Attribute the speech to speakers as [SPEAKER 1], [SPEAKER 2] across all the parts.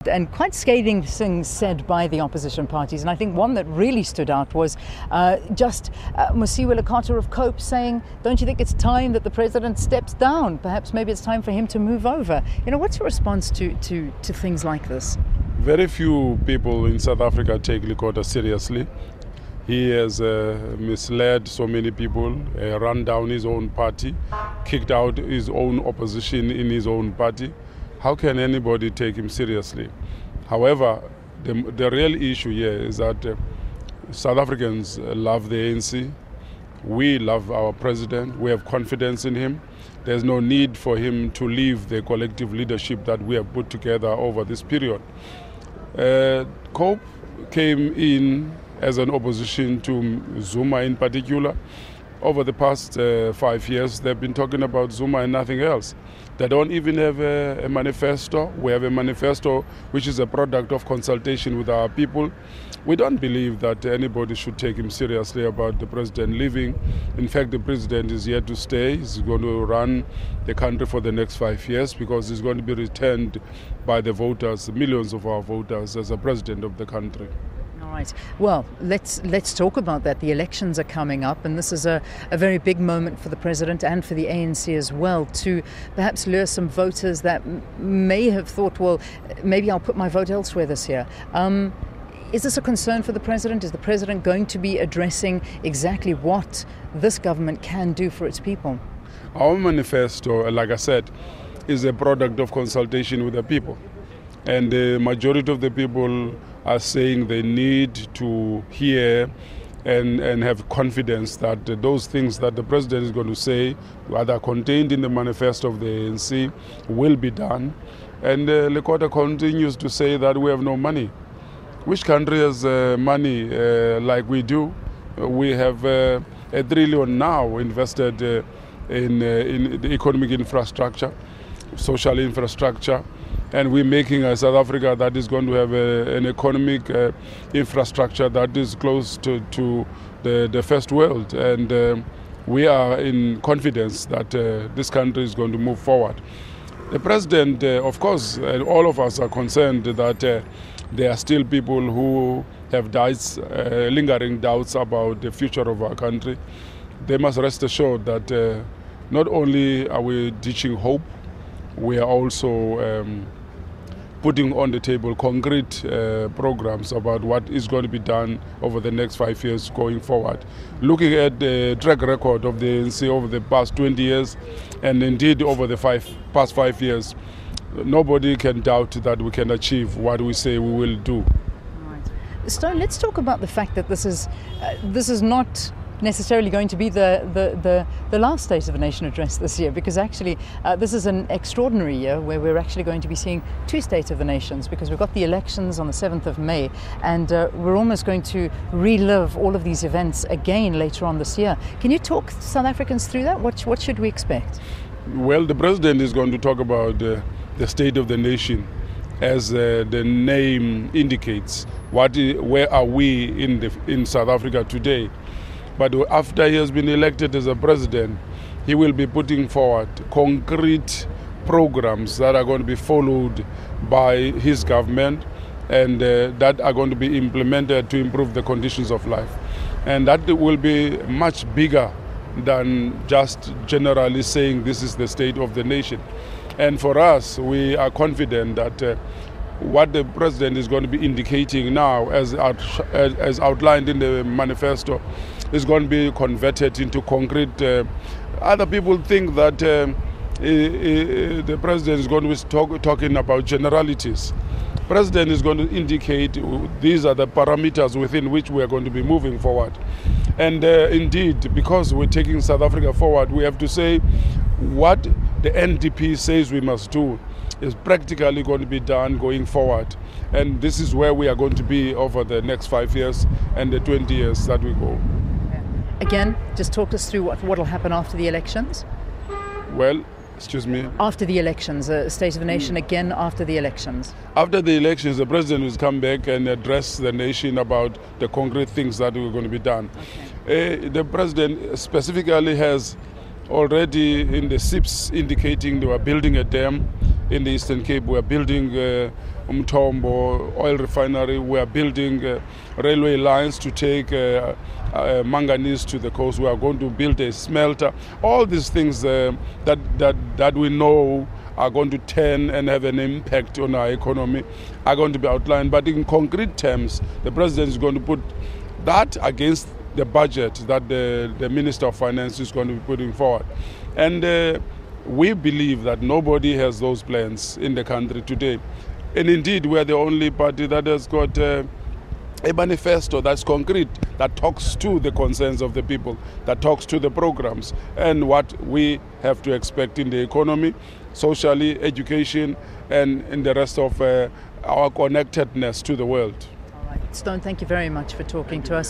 [SPEAKER 1] and quite scathing things said by the opposition parties. And I think one that really stood out was Mosiuoa Lekota of COPE saying, don't you think it's time that the president steps down? Perhaps maybe it's time for him to move over. What's your response to things like this?
[SPEAKER 2] Very few people in South Africa take Lekota seriously. He has misled so many people, run down his own party, kicked out his own opposition in his own party. How can anybody take him seriously? However, the real issue here is that South Africans love the ANC. We love our president. We have confidence in him. There's no need for him to leave the collective leadership that we have put together over this period. COPE came in as an opposition to Zuma in particular. Over the past 5 years, they've been talking about Zuma and nothing else. They don't even have a manifesto. We have a manifesto which is a product of consultation with our people. We don't believe that anybody should take him seriously about the president leaving. In fact, the president is here to stay. He's going to run the country for the next 5 years because he's going to be returned by the voters, millions of our voters, as a president of the country.
[SPEAKER 1] Right. Well, let's talk about that. The elections are coming up, and this is a very big moment for the president and for the ANC as well, to perhaps lure some voters that may have thought, well, maybe I'll put my vote elsewhere this year. Is this a concern for the president? Is the president going to be addressing exactly what this government can do for its people?
[SPEAKER 2] Our manifesto, like I said, is a product of consultation with the people. And the majority of the people are saying they need to hear and have confidence that those things that the president is going to say, that are contained in the manifesto of the ANC, will be done. And Lekota continues to say that we have no money. Which country has money like we do? We have $1 trillion now invested in the economic infrastructure, social infrastructure. And we're making a South Africa that is going to have an economic infrastructure that is close to the first world. And we are in confidence that this country is going to move forward. The president, of course, and all of us are concerned that there are still people who have doubts, lingering doubts about the future of our country. They must rest assured that not only are we teaching hope, we are also putting on the table concrete programs about what is going to be done over the next 5 years going forward. Looking at the track record of the ANC over the past 20 years, and indeed over the past 5 years, nobody can doubt that we can achieve what we say we will do.
[SPEAKER 1] Right. Stone, let's talk about the fact that this is not necessarily going to be the last State of the Nation address this year, because actually this is an extraordinary year where we're actually going to be seeing 2 States of the Nations, because we've got the elections on the 7th of May, and we're almost going to relive all of these events again later on this year. Can you talk South Africans through that? What should we expect?
[SPEAKER 2] Well, the president is going to talk about the State of the Nation, as the name indicates. Where are we in South Africa today? But after he has been elected as a president, he will be putting forward concrete programs that are going to be followed by his government and that are going to be implemented to improve the conditions of life. And that will be much bigger than just generally saying this is the state of the nation. And for us, we are confident that what the president is going to be indicating now, as outlined in the manifesto, is going to be converted into concrete. Other people think that the president is going to be talking about generalities. The president is going to indicate these are the parameters within which we are going to be moving forward. And indeed, because we're taking South Africa forward, we have to say what the NDP says we must do is practically going to be done going forward. And this is where we are going to be over the next 5 years and the 20 years that we go.
[SPEAKER 1] Again, just talk us through what will happen after the elections.
[SPEAKER 2] Well, excuse me?
[SPEAKER 1] After the elections, State of the Nation again after the elections.
[SPEAKER 2] After the elections, the president will come back and address the nation about the concrete things that are going to be done. Okay. The president specifically has already in the SIPs indicating they are building a dam in the Eastern Cape. We're building Umthombo oil refinery. We're building railway lines to take manganese to the coast. We are going to build a smelter. All these things that we know are going to turn and have an impact on our economy are going to be outlined. But in concrete terms, the President is going to put that against the budget that the Minister of Finance is going to be putting forward. And we believe that nobody has those plans in the country today. And indeed, we are the only party that has got a manifesto that's concrete, that talks to the concerns of the people, that talks to the programs and what we have to expect in the economy, socially, education, and in the rest of our connectedness to the world.
[SPEAKER 1] Stone, thank you very much for talking to us.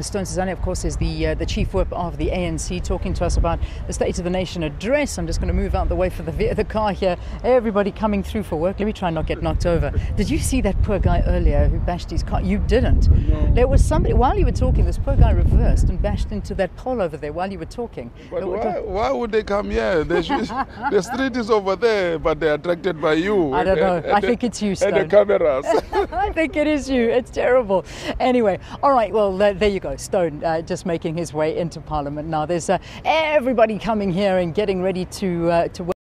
[SPEAKER 1] Stone Sizani, of course, is the Chief Whip of the ANC, talking to us about the State of the Nation address. I'm just going to move out the way for the car here. Everybody coming through for work. Let me try and not get knocked over. Did you see that poor guy earlier who bashed his car? You didn't.
[SPEAKER 2] No.
[SPEAKER 1] There was somebody, while you were talking, this poor guy reversed and bashed into that pole over there while you were talking.
[SPEAKER 2] But why would they come here? The street is over there, but they're attracted by you.
[SPEAKER 1] I don't know. I think it's you, Stone.
[SPEAKER 2] And the cameras.
[SPEAKER 1] I think it is you. It's terrible. Anyway, all right, well, there you go. Stone just making his way into Parliament now. There's everybody coming here and getting ready to